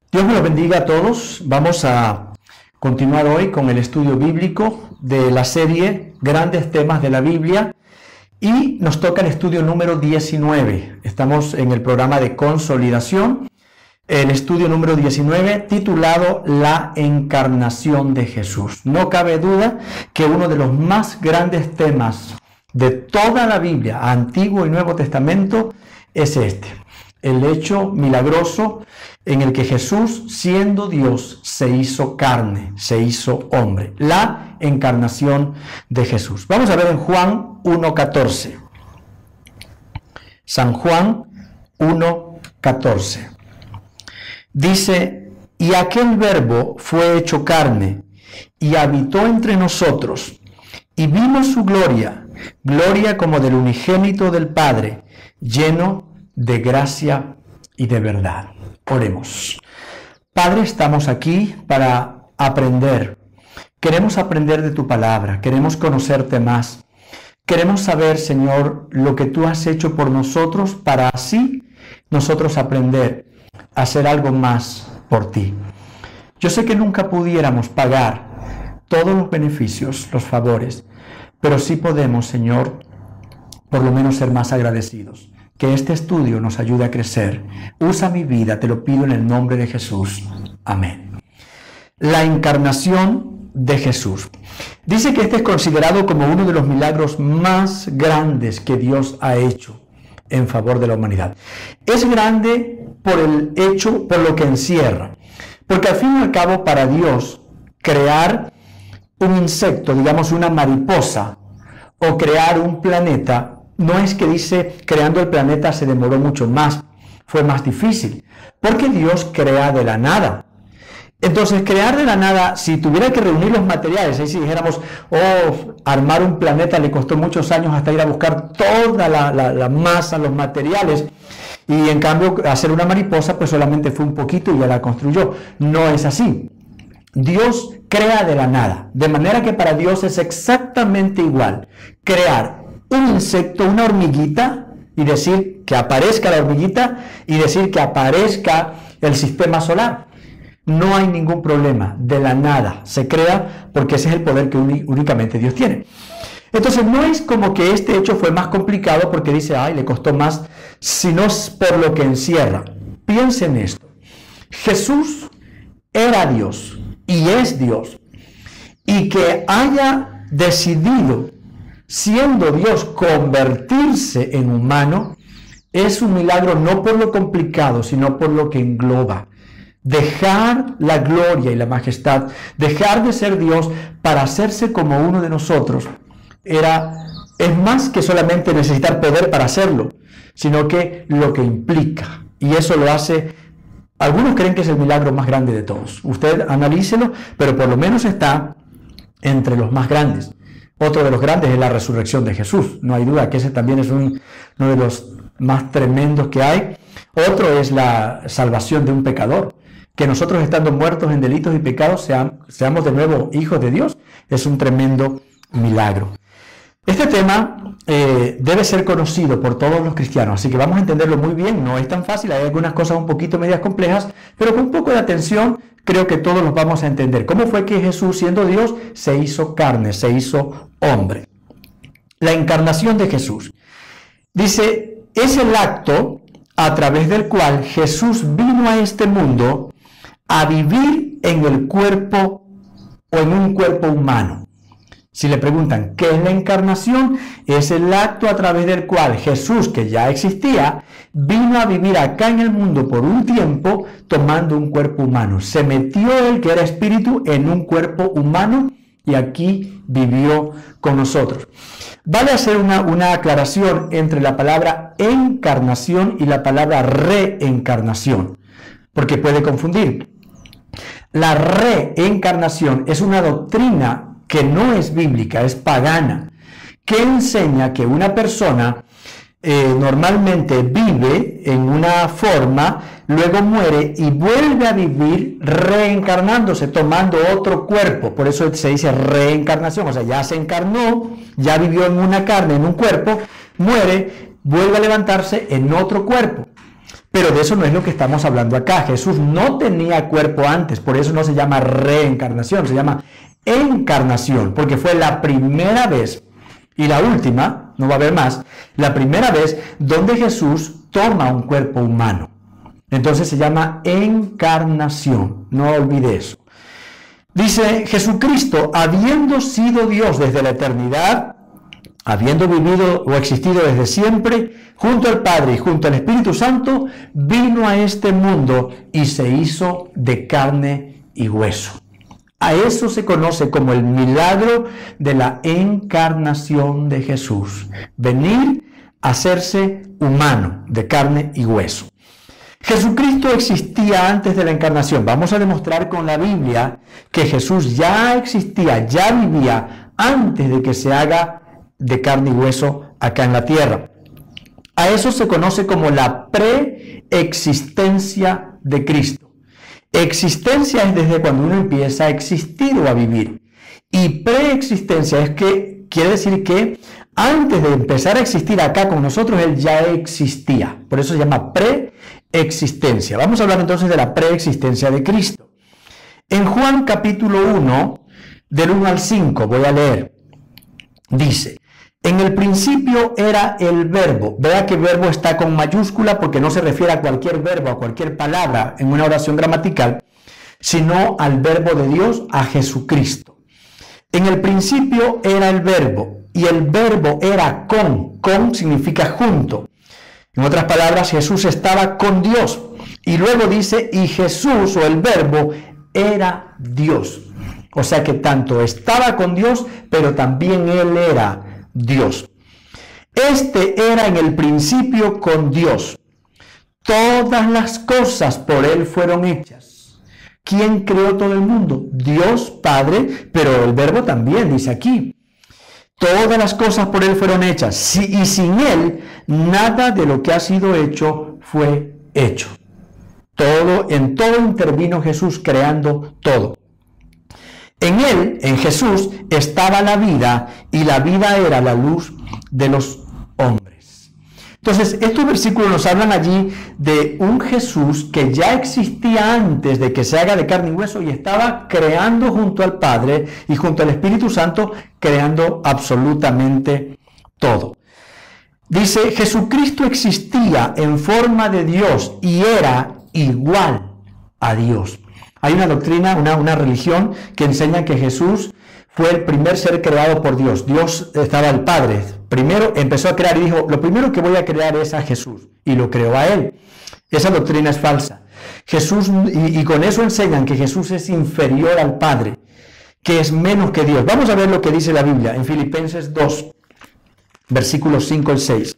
Dios me los bendiga a todos. Vamos a continuar hoy con el estudio bíblico de la serie Grandes Temas de la Biblia y nos toca el estudio número 19. Estamos en el programa de consolidación, el estudio número 19 titulado La Encarnación de Jesús. No cabe duda que uno de los más grandes temas de toda la Biblia, Antiguo y Nuevo Testamento, es este. El hecho milagroso en el que Jesús, siendo Dios, se hizo carne, se hizo hombre. La encarnación de Jesús. Vamos a ver en Juan 1:14. San Juan 1:14. Dice, y aquel verbo fue hecho carne y habitó entre nosotros, y vimos su gloria, gloria como del unigénito del Padre, lleno de gracia y de verdad. Oremos. Padre, estamos aquí para aprender. Queremos aprender de tu palabra, queremos conocerte más. Queremos saber, Señor, lo que tú has hecho por nosotros para así nosotros aprender a hacer algo más por ti. Yo sé que nunca pudiéramos pagar todos los beneficios, los favores, pero sí podemos, Señor, por lo menos ser más agradecidos. Que este estudio nos ayude a crecer. Usa mi vida, te lo pido en el nombre de Jesús. Amén. La encarnación de Jesús. Dice que este es considerado como uno de los milagros más grandes que Dios ha hecho en favor de la humanidad. Es grande por el hecho, por lo que encierra. Porque al fin y al cabo, para Dios, crear un insecto, digamos una mariposa, o crear un planeta, no es que dice, creando el planeta se demoró mucho más, fue más difícil, porque Dios crea de la nada. Entonces, crear de la nada, si tuviera que reunir los materiales, ahí si dijéramos, armar un planeta le costó muchos años hasta ir a buscar toda la masa, los materiales, y en cambio hacer una mariposa, pues solamente fue un poquito y ya la construyó. No es así. Dios crea de la nada, de manera que para Dios es exactamente igual crear un insecto, una hormiguita, y decir que aparezca la hormiguita y decir que aparezca el sistema solar. No hay ningún problema, de la nada se crea, porque ese es el poder que únicamente Dios tiene. Entonces no es como que este hecho fue más complicado porque dice, ay, le costó más, sino por lo que encierra. Piensen en esto. Jesús era Dios y es Dios, y que haya decidido, siendo Dios, convertirse en humano, es un milagro no por lo complicado, sino por lo que engloba. Dejar la gloria y la majestad, dejar de ser Dios para hacerse como uno de nosotros, es más que solamente necesitar poder para hacerlo, sino que lo que implica. Y eso lo hace, algunos creen que es el milagro más grande de todos. Usted analícelo, pero por lo menos está entre los más grandes. Otro de los grandes es la resurrección de Jesús. No hay duda que ese también es uno de los más tremendos que hay. Otro es la salvación de un pecador. Que nosotros, estando muertos en delitos y pecados, seamos de nuevo hijos de Dios, es un tremendo milagro. Este tema debe ser conocido por todos los cristianos, así que vamos a entenderlo muy bien. No es tan fácil, hay algunas cosas un poquito medias complejas, pero con un poco de atención creo que todos los vamos a entender. ¿Cómo fue que Jesús, siendo Dios, se hizo carne, se hizo hombre? La encarnación de Jesús. Dice, es el acto a través del cual Jesús vino a este mundo a vivir en el cuerpo o en un cuerpo humano. Si le preguntan, ¿qué es la encarnación? Es el acto a través del cual Jesús, que ya existía, vino a vivir acá en el mundo por un tiempo tomando un cuerpo humano. Se metió él, que era espíritu, en un cuerpo humano y aquí vivió con nosotros. Vale hacer una aclaración entre la palabra encarnación y la palabra reencarnación, porque puede confundir. La reencarnación es una doctrina que no es bíblica, es pagana, que enseña que una persona normalmente vive en una forma, luego muere y vuelve a vivir reencarnándose, tomando otro cuerpo. Por eso se dice reencarnación, o sea, ya se encarnó, ya vivió en una carne, en un cuerpo, muere, vuelve a levantarse en otro cuerpo. Pero de eso no es lo que estamos hablando acá. Jesús no tenía cuerpo antes, por eso no se llama reencarnación, se llama encarnación, porque fue la primera vez y la última, no va a haber más, la primera vez donde Jesús toma un cuerpo humano. Entonces se llama encarnación, no olvide eso. Dice, Jesucristo, habiendo sido Dios desde la eternidad, habiendo vivido o existido desde siempre, junto al Padre y junto al Espíritu Santo, vino a este mundo y se hizo de carne y hueso. A eso se conoce como el milagro de la encarnación de Jesús. Venir a hacerse humano, de carne y hueso. Jesucristo existía antes de la encarnación. Vamos a demostrar con la Biblia que Jesús ya existía, ya vivía antes de que se haga de carne y hueso acá en la tierra. A eso se conoce como la preexistencia de Cristo. Existencia es desde cuando uno empieza a existir o a vivir. Y preexistencia es que quiere decir que antes de empezar a existir acá con nosotros, Él ya existía. Por eso se llama preexistencia. Vamos a hablar entonces de la preexistencia de Cristo. En Juan capítulo 1, del 1 al 5, voy a leer. Dice, en el principio era el verbo. Vea que verbo está con mayúscula porque no se refiere a cualquier verbo, a cualquier palabra en una oración gramatical, sino al verbo de Dios, a Jesucristo. En el principio era el verbo y el verbo era con significa junto. En otras palabras, Jesús estaba con Dios. Y luego dice, y Jesús o el verbo era Dios. O sea que tanto estaba con Dios, pero también Él era Dios. Este era en el principio con Dios. Todas las cosas por Él fueron hechas. ¿Quién creó todo el mundo? Dios Padre, pero el verbo también dice aquí. Todas las cosas por Él fueron hechas. Y sin Él, nada de lo que ha sido hecho fue hecho. En todo intervino Jesús creando todo. En Él, en Jesús, estaba la vida y la vida era la luz de los hombres. Entonces, estos versículos nos hablan allí de un Jesús que ya existía antes de que se haga de carne y hueso y estaba creando junto al Padre y junto al Espíritu Santo, creando absolutamente todo. Dice, Jesucristo existía en forma de Dios y era igual a Dios. Hay una doctrina, una religión que enseña que Jesús fue el primer ser creado por Dios. Dios estaba el Padre. Primero empezó a crear y dijo, lo primero que voy a crear es a Jesús. Y lo creó a Él. Esa doctrina es falsa. Jesús, y con eso enseñan que Jesús es inferior al Padre, que es menos que Dios. Vamos a ver lo que dice la Biblia en Filipenses 2, versículos 5 al 6.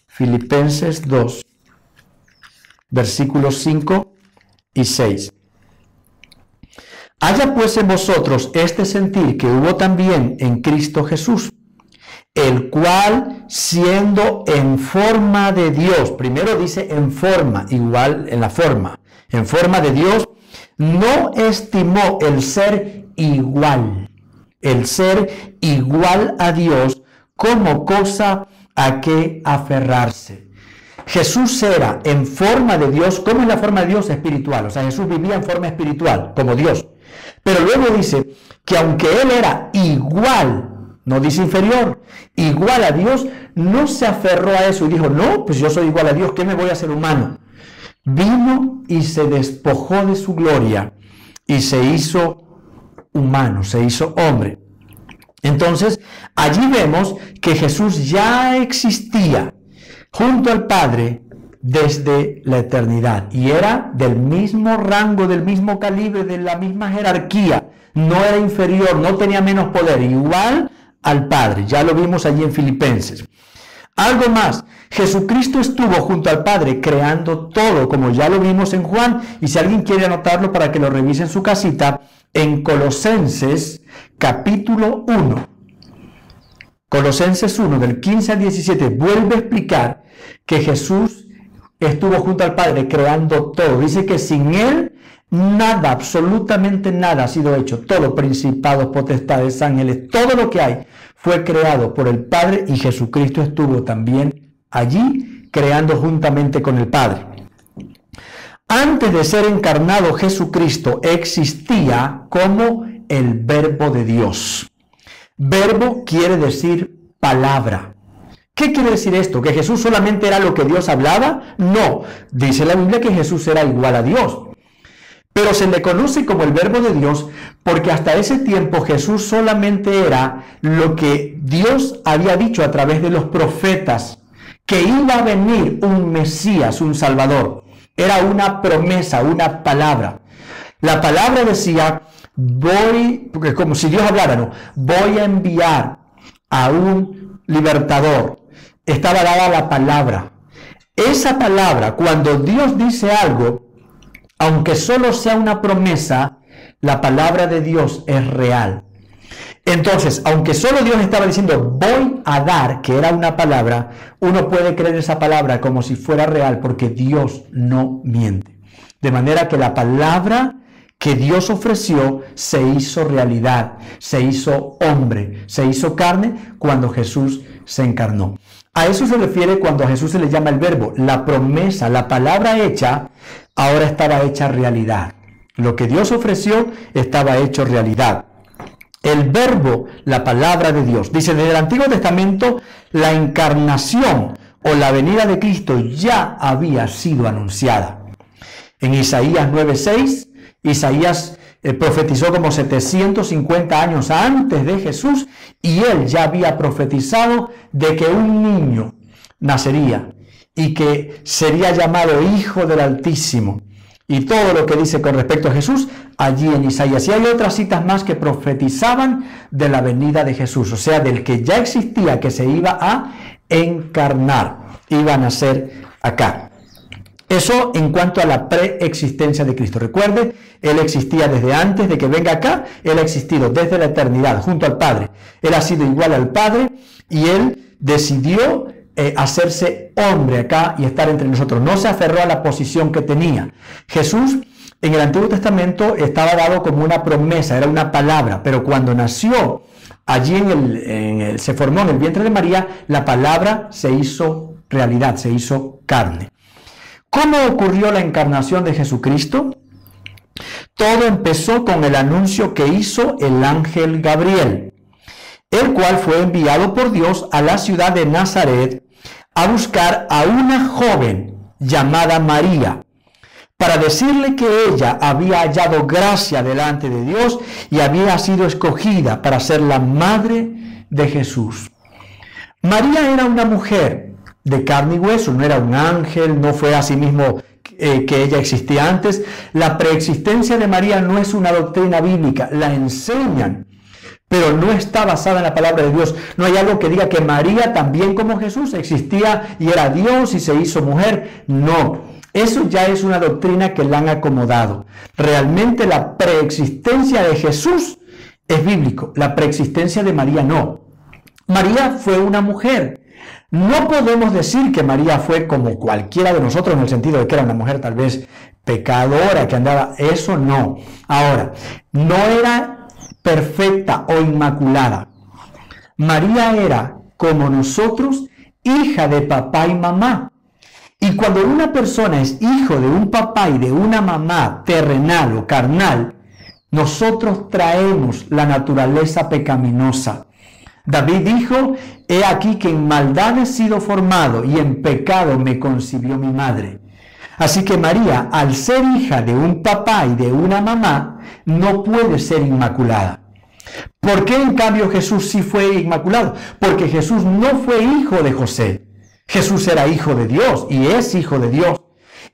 Filipenses 2, versículos 5 y 6. Haya pues en vosotros este sentir que hubo también en Cristo Jesús, el cual siendo en forma de Dios, primero dice en forma, igual en la forma, en forma de Dios, no estimó el ser igual a Dios como cosa a que aferrarse. Jesús era en forma de Dios. ¿Cómo es la forma de Dios? Espiritual. O sea, Jesús vivía en forma espiritual, como Dios. Pero luego dice que aunque Él era igual, no dice inferior, igual a Dios, no se aferró a eso y dijo, no, pues yo soy igual a Dios, ¿qué me voy a hacer humano? Vino y se despojó de su gloria y se hizo humano, se hizo hombre. Entonces, allí vemos que Jesús ya existía junto al Padre desde la eternidad y era del mismo rango, del mismo calibre, de la misma jerarquía, no era inferior, no tenía menos poder, igual al Padre. Ya lo vimos allí en Filipenses. Algo más, Jesucristo estuvo junto al Padre creando todo, como ya lo vimos en Juan, y si alguien quiere anotarlo para que lo revise en su casita, en Colosenses capítulo 1. Colosenses 1, del 15 al 17, vuelve a explicar que Jesús estuvo junto al Padre creando todo. Dice que sin Él nada, absolutamente nada ha sido hecho. Todo, principados, potestades, ángeles, todo lo que hay fue creado por el Padre y Jesucristo estuvo también allí creando juntamente con el Padre. Antes de ser encarnado Jesucristo existía como el Verbo de Dios. Verbo quiere decir palabra. ¿Qué quiere decir esto? ¿Que Jesús solamente era lo que Dios hablaba? No, dice la Biblia que Jesús era igual a Dios. Pero se le conoce como el Verbo de Dios porque hasta ese tiempo Jesús solamente era lo que Dios había dicho a través de los profetas, que iba a venir un Mesías, un Salvador. Era una promesa, una palabra. La palabra decía, porque como si Dios hablara, no, voy a enviar a un libertador. Estaba dada la palabra. Esa palabra, cuando Dios dice algo, aunque solo sea una promesa, la palabra de Dios es real. Entonces, aunque solo Dios estaba diciendo, voy a dar, que era una palabra, uno puede creer esa palabra como si fuera real, porque Dios no miente. De manera que la palabra que Dios ofreció se hizo realidad, se hizo hombre, se hizo carne cuando Jesús se encarnó. A eso se refiere cuando a Jesús se le llama el verbo. La promesa, la palabra hecha, ahora estaba hecha realidad. Lo que Dios ofreció estaba hecho realidad. El verbo, la palabra de Dios. Dice, desde el Antiguo Testamento, la encarnación o la venida de Cristo ya había sido anunciada. En Isaías 9:6, Isaías profetizó como 750 años antes de Jesús y él ya había profetizado de que un niño nacería y que sería llamado Hijo del Altísimo. Y todo lo que dice con respecto a Jesús allí en Isaías. Y hay otras citas más que profetizaban de la venida de Jesús, o sea, del que ya existía, que se iba a encarnar, iba a nacer acá. Eso en cuanto a la preexistencia de Cristo. Recuerde, Él existía desde antes de que venga acá, Él ha existido desde la eternidad junto al Padre. Él ha sido igual al Padre y Él decidió hacerse hombre acá y estar entre nosotros. No se aferró a la posición que tenía. Jesús en el Antiguo Testamento estaba dado como una promesa, era una palabra, pero cuando nació allí se formó en el vientre de María, la palabra se hizo realidad, se hizo carne. ¿Cómo ocurrió la encarnación de Jesucristo? Todo empezó con el anuncio que hizo el ángel Gabriel, el cual fue enviado por Dios a la ciudad de Nazaret a buscar a una joven llamada María, para decirle que ella había hallado gracia delante de Dios y había sido escogida para ser la madre de Jesús. María era una mujer de carne y hueso, no era un ángel, no fue así mismo que ella existía antes. La preexistencia de María no es una doctrina bíblica, la enseñan, pero no está basada en la palabra de Dios. No hay algo que diga que María, también como Jesús, existía y era Dios y se hizo mujer. No, eso ya es una doctrina que la han acomodado. Realmente la preexistencia de Jesús es bíblico, la preexistencia de María no. María fue una mujer. No podemos decir que María fue como cualquiera de nosotros en el sentido de que era una mujer tal vez pecadora, que andaba, eso no. Ahora, no era perfecta o inmaculada. María era, como nosotros, hija de papá y mamá. Y cuando una persona es hijo de un papá y de una mamá terrenal o carnal, nosotros traemos la naturaleza pecaminosa. David dijo, he aquí que en maldad he sido formado y en pecado me concibió mi madre. Así que María, al ser hija de un papá y de una mamá, no puede ser inmaculada. ¿Por qué en cambio Jesús sí fue inmaculado? Porque Jesús no fue hijo de José. Jesús era hijo de Dios y es hijo de Dios.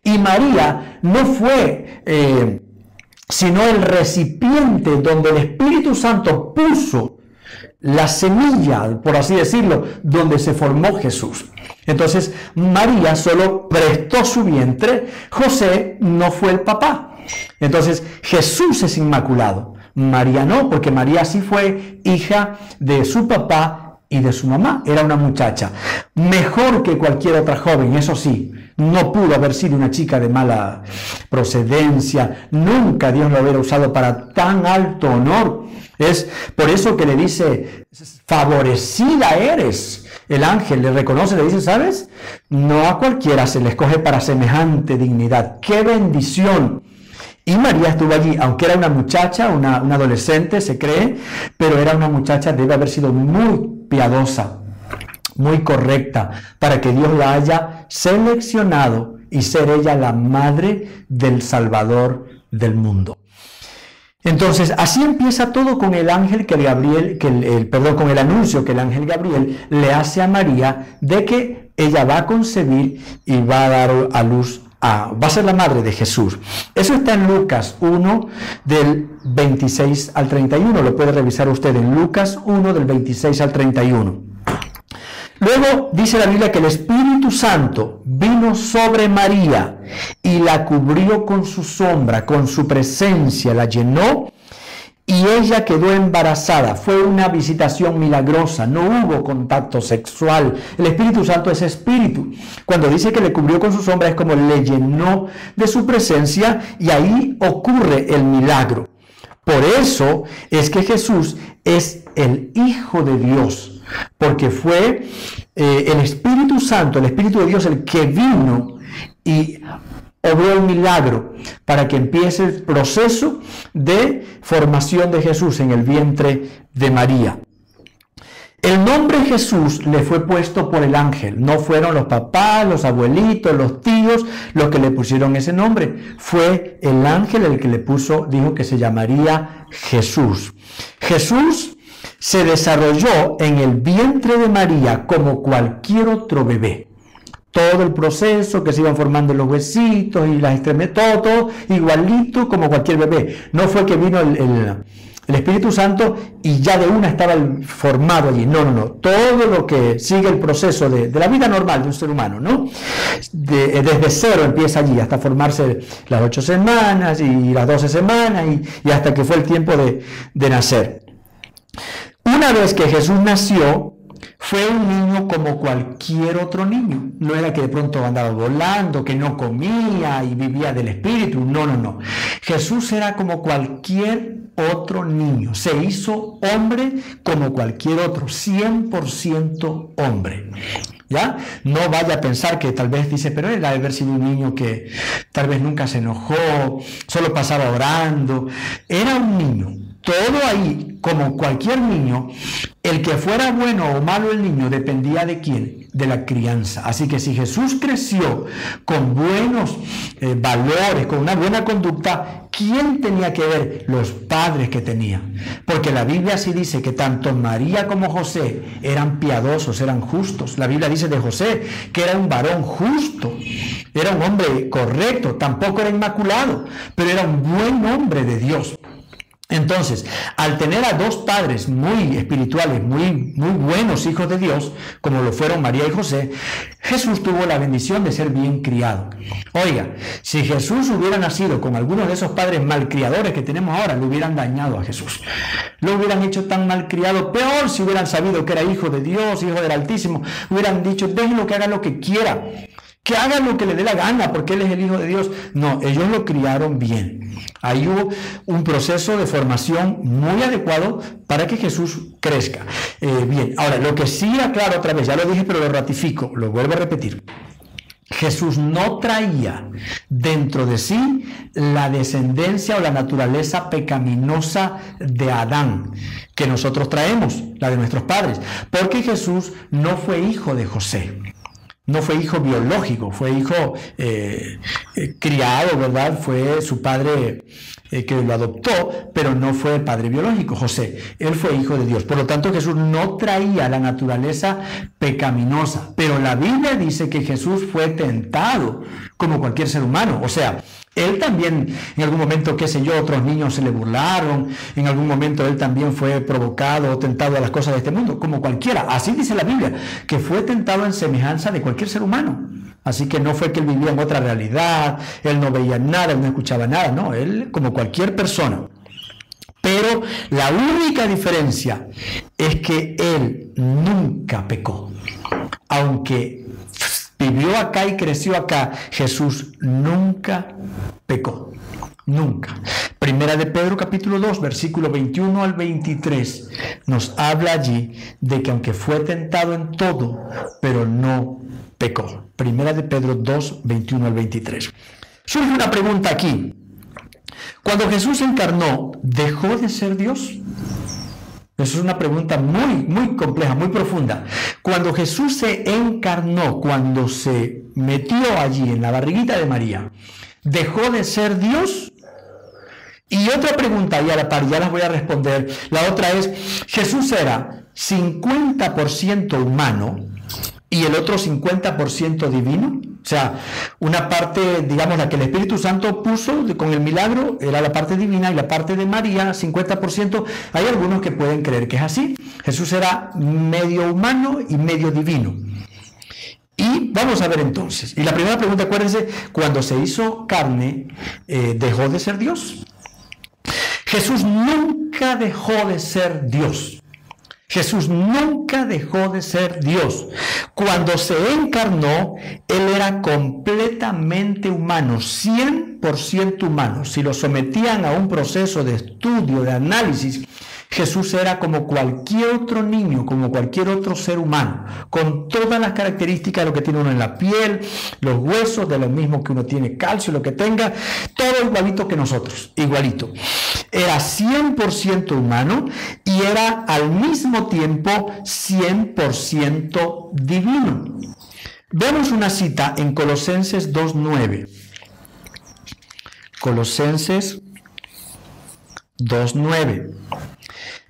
Y María no fue sino el recipiente donde el Espíritu Santo puso la semilla, por así decirlo, donde se formó Jesús. Entonces, María solo prestó su vientre, José no fue el papá. Entonces, Jesús es inmaculado, María no, porque María sí fue hija de su papá y de su mamá, era una muchacha. Mejor que cualquier otra joven, eso sí, no pudo haber sido una chica de mala procedencia, nunca Dios lo hubiera usado para tan alto honor. Es por eso que le dice, favorecida eres. El ángel le reconoce, le dice, ¿sabes? No a cualquiera se le escoge para semejante dignidad. ¡Qué bendición! Y María estuvo allí, aunque era una muchacha, una adolescente, se cree, pero era una muchacha, debe haber sido muy piadosa, muy correcta, para que Dios la haya seleccionado y ser ella la madre del Salvador del mundo. Entonces, así empieza todo con el ángel que Gabriel, con el anuncio que el ángel Gabriel le hace a María de que ella va a concebir y va a dar a luz va a ser la madre de Jesús. Eso está en Lucas 1 del 26 al 31, lo puede revisar usted en Lucas 1 del 26 al 31. Luego dice la Biblia que el Espíritu Santo vino sobre María y la cubrió con su sombra, con su presencia, la llenó y ella quedó embarazada. Fue una visitación milagrosa, no hubo contacto sexual. El Espíritu Santo es espíritu. Cuando dice que le cubrió con su sombra es como le llenó de su presencia y ahí ocurre el milagro. Por eso es que Jesús es el Hijo de Dios, porque fue el Espíritu Santo, el Espíritu de Dios, el que vino y obró el milagro para que empiece el proceso de formación de Jesús en el vientre de María. El nombre Jesús le fue puesto por el ángel, no fueron los papás, los abuelitos, los tíos los que le pusieron ese nombre, fue el ángel el que le puso, dijo que se llamaría Jesús. Jesús se desarrolló en el vientre de María como cualquier otro bebé. Todo el proceso que se iban formando los huesitos y las extremidades, todo igualito como cualquier bebé. No fue que vino el Espíritu Santo y ya de una estaba formado allí. No. Todo lo que sigue el proceso de la vida normal de un ser humano, ¿no? Desde cero empieza allí hasta formarse las 8 semanas y las 12 semanas y hasta que fue el tiempo de nacer. Una vez que Jesús nació, fue un niño como cualquier otro niño. No era que de pronto andaba volando, que no comía y vivía del espíritu. No. Jesús era como cualquier otro niño. Se hizo hombre como cualquier otro, 100% hombre. ¿Ya? No vaya a pensar que tal vez dice, pero él ha de haber sido un niño que tal vez nunca se enojó, solo pasaba orando. Era un niño. Todo ahí, como cualquier niño, el que fuera bueno o malo el niño dependía de quién, de la crianza. Así que si Jesús creció con buenos valores, con una buena conducta, ¿quién tenía que ver? Los padres que tenía. Porque la Biblia sí dice que tanto María como José eran piadosos, eran justos. La Biblia dice de José que era un varón justo, era un hombre correcto, tampoco era inmaculado, pero era un buen hombre de Dios. Entonces, al tener a dos padres muy espirituales, muy buenos hijos de Dios, como lo fueron María y José, Jesús tuvo la bendición de ser bien criado. Oiga, si Jesús hubiera nacido con algunos de esos padres malcriadores que tenemos ahora, lo hubieran dañado a Jesús. Lo hubieran hecho tan malcriado, peor si hubieran sabido que era hijo de Dios, hijo del Altísimo. Hubieran dicho, déjenlo que haga lo que quiera, que haga lo que le dé la gana, porque él es el hijo de Dios. No, ellos lo criaron bien. Ahí hubo un proceso de formación muy adecuado para que Jesús crezca. Bien, ahora, lo que sí aclaro otra vez, ya lo dije, pero lo ratifico, lo vuelvo a repetir. Jesús no traía dentro de sí la descendencia o la naturaleza pecaminosa de Adán, que nosotros traemos, la de nuestros padres, porque Jesús no fue hijo de José. No fue hijo biológico, fue hijo criado, ¿verdad? Fue su padre que lo adoptó, pero no fue padre biológico, José. Él fue hijo de Dios. Por lo tanto, Jesús no traía la naturaleza pecaminosa. Pero la Biblia dice que Jesús fue tentado como cualquier ser humano. O sea, él también, en algún momento, qué sé yo, otros niños se le burlaron, en algún momento él también fue provocado o tentado a las cosas de este mundo, como cualquiera. Así dice la Biblia, que fue tentado en semejanza de cualquier ser humano. Así que no fue que él vivía en otra realidad, él no veía nada, él no escuchaba nada, no, él como cualquier persona. Pero la única diferencia es que él nunca pecó. Aunque vivió acá y creció acá, Jesús nunca pecó. Nunca. 1 Primera de Pedro capítulo 2, versículo 21 al 23, nos habla allí de que aunque fue tentado en todo, pero no pecó. Primera de Pedro 2, 21 al 23. Surge una pregunta aquí. Cuando Jesús se encarnó, ¿dejó de ser Dios? Esa es una pregunta muy compleja, muy profunda. Cuando Jesús se encarnó, cuando se metió allí en la barriguita de María, ¿dejó de ser Dios? Y otra pregunta, y a la par, ya las voy a responder. La otra es, ¿Jesús era 50% humano y el otro 50% divino? O sea, una parte, digamos, la que el Espíritu Santo puso con el milagro era la parte divina, y la parte de María, 50%. Hay algunos que pueden creer que es así. Jesús era medio humano y medio divino. Y vamos a ver entonces. Y la primera pregunta, acuérdense, cuando se hizo carne, ¿dejó de ser Dios? Jesús nunca dejó de ser Dios. Jesús nunca dejó de ser Dios. Cuando se encarnó, Él era completamente humano, 100% humano. Si lo sometían a un proceso de estudio, de análisis, Jesús era como cualquier otro niño, como cualquier otro ser humano, con todas las características de lo que tiene uno en la piel, los huesos, de lo mismo que uno tiene, calcio, lo que tenga, todo igualito que nosotros, igualito. Era 100% humano y era al mismo tiempo 100% divino. Vemos una cita en Colosenses 2:9. Colosenses 2:9.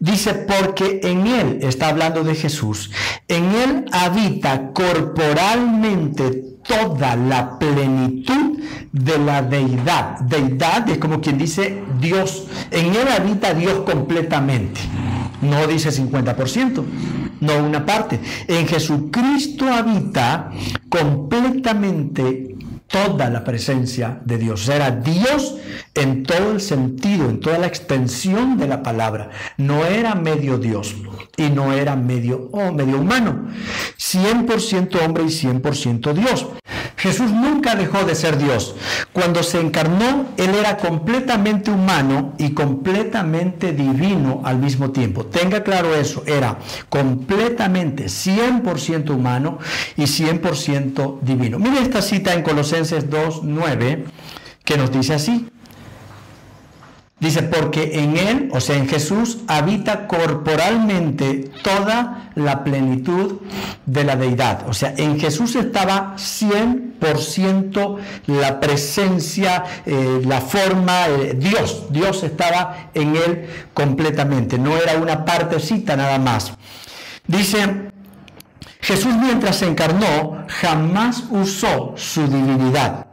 Dice, porque en Él, está hablando de Jesús, en Él habita corporalmente toda la plenitud de la deidad. Deidad es como quien dice Dios. En Él habita Dios completamente. No dice 50%, no una parte. En Jesucristo habita completamente toda la presencia de Dios. Era Dios en todo el sentido, en toda la extensión de la palabra. No era medio Dios y no era medio humano. 100% hombre y 100% Dios. Jesús nunca dejó de ser Dios. Cuando se encarnó, Él era completamente humano y completamente divino al mismo tiempo. Tenga claro eso, era completamente 100% humano y 100% divino. Mire esta cita en Colosenses 2:9 que nos dice así. Dice, porque en Él, o sea, en Jesús, habita corporalmente toda la plenitud de la deidad. O sea, en Jesús estaba 100% la presencia, la forma, Dios. Dios estaba en Él completamente. No era una partecita nada más. Dice, Jesús mientras se encarnó, jamás usó su divinidad.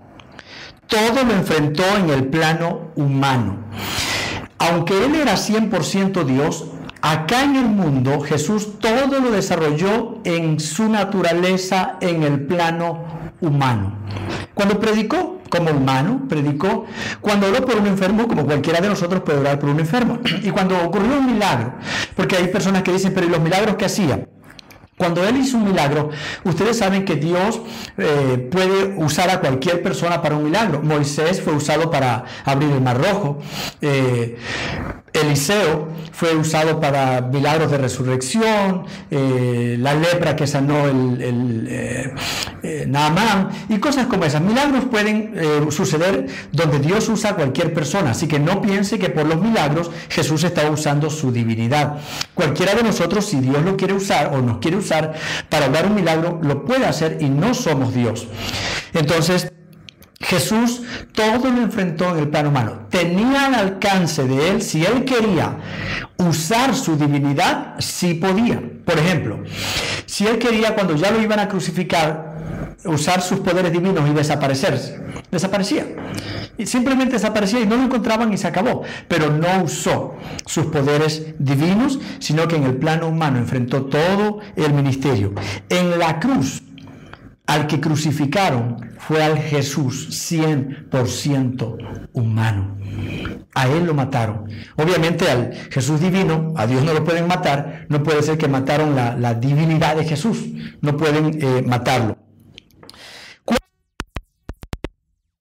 Todo lo enfrentó en el plano humano. Aunque Él era 100% Dios, acá en el mundo Jesús todo lo desarrolló en su naturaleza en el plano humano. Cuando predicó como humano, predicó. Cuando oró por un enfermo, como cualquiera de nosotros puede orar por un enfermo. Y cuando ocurrió un milagro, porque hay personas que dicen, pero ¿y los milagros que hacía? Cuando Él hizo un milagro, ustedes saben que Dios puede usar a cualquier persona para un milagro. Moisés fue usado para abrir el Mar Rojo. Eliseo fue usado para milagros de resurrección, la lepra que sanó Naamán y cosas como esas. Milagros pueden suceder donde Dios usa a cualquier persona, así que no piense que por los milagros Jesús está usando su divinidad. Cualquiera de nosotros, si Dios lo quiere usar o nos quiere usar para hablar un milagro, lo puede hacer y no somos Dios. Entonces, Jesús todo lo enfrentó en el plano humano. Tenía al alcance de Él, si Él quería usar su divinidad, sí podía. Por ejemplo, si Él quería, cuando ya lo iban a crucificar, usar sus poderes divinos y desaparecía. Y simplemente desaparecía y no lo encontraban y se acabó. Pero no usó sus poderes divinos, sino que en el plano humano enfrentó todo el ministerio. En la cruz, al que crucificaron fue al Jesús 100% humano. A Él lo mataron. Obviamente al Jesús divino, a Dios no lo pueden matar. No puede ser que mataron la divinidad de Jesús. No pueden matarlo.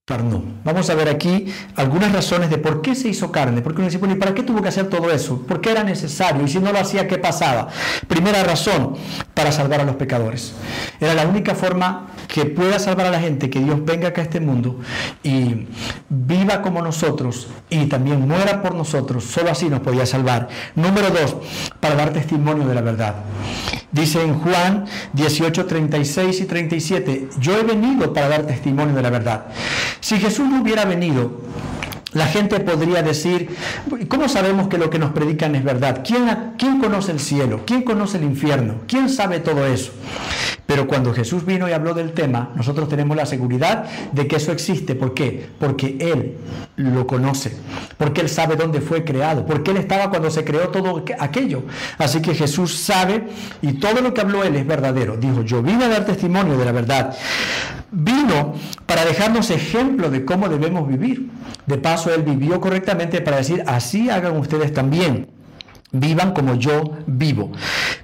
No. Vamos a ver aquí algunas razones de por qué se hizo carne. Porque uno dice, bueno, ¿y para qué tuvo que hacer todo eso? ¿Por qué era necesario? Y si no lo hacía, ¿qué pasaba? Primera razón, para salvar a los pecadores. Era la única forma que pueda salvar a la gente, que Dios venga acá a este mundo y viva como nosotros y también muera por nosotros. Solo así nos podía salvar. Número 2, para dar testimonio de la verdad. Dice en Juan 18, 36 y 37, yo he venido para dar testimonio de la verdad. Si Jesús no hubiera venido, la gente podría decir, ¿cómo sabemos que lo que nos predican es verdad? ¿Quién conoce el cielo? ¿Quién conoce el infierno? ¿Quién sabe todo eso? Pero cuando Jesús vino y habló del tema, nosotros tenemos la seguridad de que eso existe. ¿Por qué? Porque Él lo conoce, porque Él sabe dónde fue creado, porque Él estaba cuando se creó todo aquello. Así que Jesús sabe y todo lo que habló Él es verdadero. Dijo, yo vine a dar testimonio de la verdad. Vino para dejarnos ejemplo de cómo debemos vivir. De paso, Él vivió correctamente para decir, así hagan ustedes también. Vivan como yo vivo.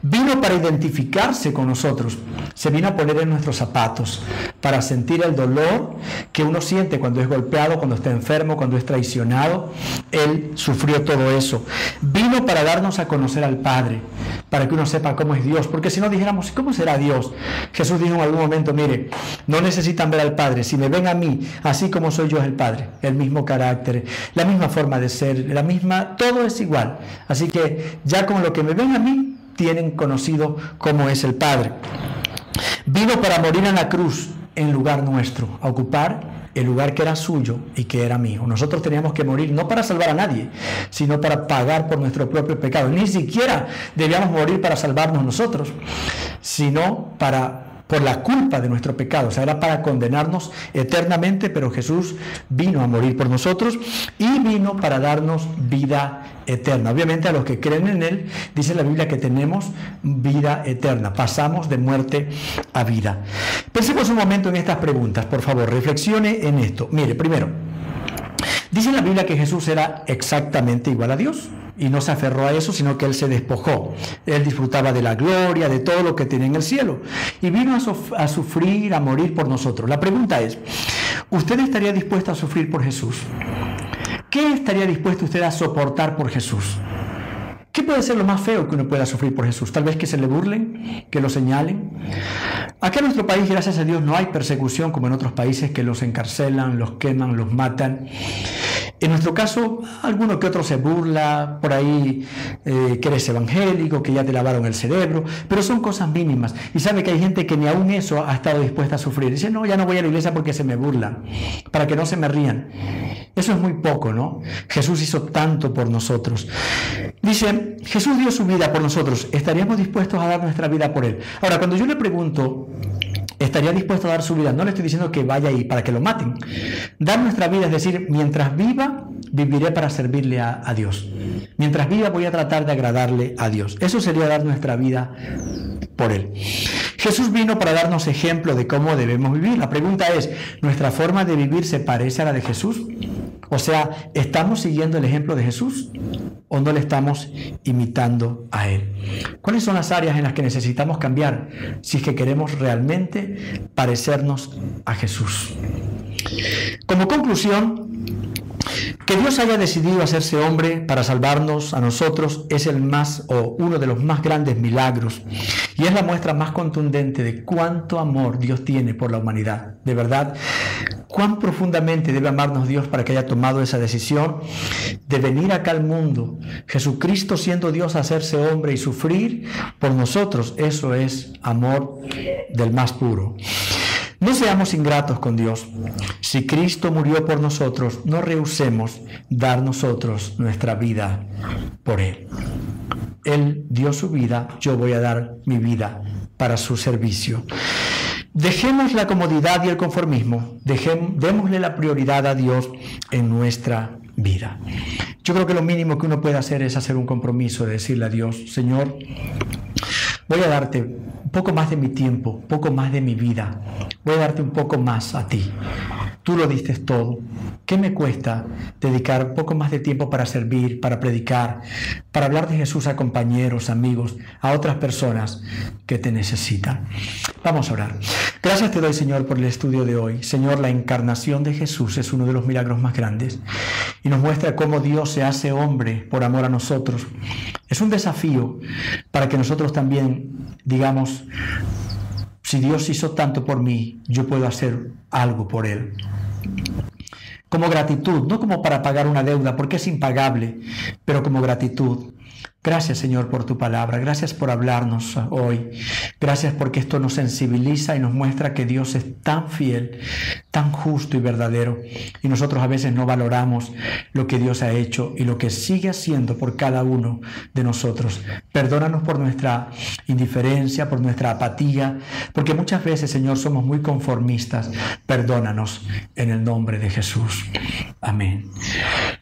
Vino para identificarse con nosotros. Se vino a poner en nuestros zapatos para sentir el dolor que uno siente cuando es golpeado, cuando está enfermo, cuando es traicionado. Él sufrió todo eso. Vino para darnos a conocer al Padre, para que uno sepa cómo es Dios. Porque si no dijéramos, ¿cómo será Dios? Jesús dijo en algún momento, mire, no necesitan ver al Padre. Si me ven a mí, así como soy yo es el Padre. El mismo carácter, la misma forma de ser, la misma, todo es igual. Así que ya con lo que me ven a mí, tienen conocido cómo es el Padre. Vino para morir en la cruz en lugar nuestro, a ocupar el lugar que era suyo y que era mío. Nosotros teníamos que morir no para salvar a nadie, sino para pagar por nuestro propio pecado. Ni siquiera debíamos morir para salvarnos nosotros, sino por la culpa de nuestro pecado. O sea, era para condenarnos eternamente, pero Jesús vino a morir por nosotros y vino para darnos vida eterna. Obviamente a los que creen en Él, dice la Biblia que tenemos vida eterna. Pasamos de muerte a vida. Pensemos un momento en estas preguntas, por favor. Reflexione en esto. Mire, primero, dice la Biblia que Jesús era exactamente igual a Dios. Y no se aferró a eso, sino que Él se despojó. Él disfrutaba de la gloria, de todo lo que tenía en el cielo. Y vino a sufrir, a morir por nosotros. La pregunta es, ¿usted estaría dispuesto a sufrir por Jesús? ¿Qué estaría dispuesto usted a soportar por Jesús? ¿Qué puede ser lo más feo que uno pueda sufrir por Jesús? Tal vez que se le burlen, que lo señalen. Acá en nuestro país, gracias a Dios, no hay persecución como en otros países que los encarcelan, los queman, los matan. En nuestro caso, alguno que otro se burla, por ahí que eres evangélico, que ya te lavaron el cerebro, pero son cosas mínimas. Y sabe que hay gente que ni aún eso ha estado dispuesta a sufrir. Dice, no, ya no voy a la iglesia porque se me burlan, para que no se me rían. Eso es muy poco, ¿no? Jesús hizo tanto por nosotros. Dice, Jesús dio su vida por nosotros. ¿Estaríamos dispuestos a dar nuestra vida por Él? Ahora, cuando yo le pregunto, ¿estaría dispuesto a dar su vida? No le estoy diciendo que vaya ahí para que lo maten. Dar nuestra vida, es decir, mientras viva, viviré para servirle a Dios. Mientras viva, voy a tratar de agradarle a Dios. Eso sería dar nuestra vida por Él. Jesús vino para darnos ejemplo de cómo debemos vivir. La pregunta es, ¿nuestra forma de vivir se parece a la de Jesús? O sea, ¿estamos siguiendo el ejemplo de Jesús o no le estamos imitando a Él? ¿Cuáles son las áreas en las que necesitamos cambiar si es que queremos realmente parecernos a Jesús? Como conclusión, que Dios haya decidido hacerse hombre para salvarnos a nosotros es uno de los más grandes milagros y es la muestra más contundente de cuánto amor Dios tiene por la humanidad. De verdad, cuán profundamente debe amarnos Dios para que haya tomado esa decisión de venir acá al mundo. Jesucristo siendo Dios, hacerse hombre y sufrir por nosotros. Eso es amor del más puro. No seamos ingratos con Dios. Si Cristo murió por nosotros, no rehusemos dar nosotros nuestra vida por Él. Él dio su vida, yo voy a dar mi vida para su servicio. Dejemos la comodidad y el conformismo, démosle la prioridad a Dios en nuestra vida. Yo creo que lo mínimo que uno puede hacer es hacer un compromiso de decirle a Dios, Señor, voy a darte un poco más de mi tiempo, un poco más de mi vida. Voy a darte un poco más a ti. tú lo diste todo. ¿Qué me cuesta dedicar un poco más de tiempo para servir, para predicar, para hablar de Jesús a compañeros, amigos, a otras personas que te necesitan? Vamos a orar. Gracias te doy, Señor, por el estudio de hoy. Señor, la encarnación de Jesús es uno de los milagros más grandes y nos muestra cómo Dios se hace hombre por amor a nosotros. Es un desafío para que nosotros también digamos: si Dios hizo tanto por mí, yo puedo hacer algo por Él. Como gratitud, no como para pagar una deuda, porque es impagable, pero como gratitud. Gracias, Señor, por tu palabra. Gracias por hablarnos hoy. Gracias porque esto nos sensibiliza y nos muestra que Dios es tan fiel, tan justo y verdadero. Y nosotros a veces no valoramos lo que Dios ha hecho y lo que sigue haciendo por cada uno de nosotros. Perdónanos por nuestra indiferencia, por nuestra apatía, porque muchas veces, Señor, somos muy conformistas. Perdónanos en el nombre de Jesús. Amén.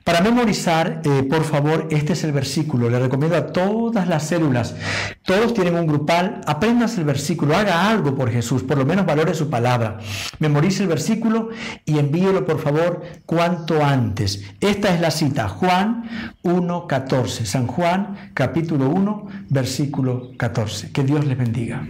Para memorizar, por favor, este es el versículo. Le recomiendo a todas las células, todos tienen un grupal, aprendas el versículo, haga algo por Jesús, por lo menos valore su palabra, memorice el versículo y envíelo, por favor, cuanto antes. Esta es la cita, Juan 1:14, San Juan capítulo 1, versículo 14. Que Dios les bendiga.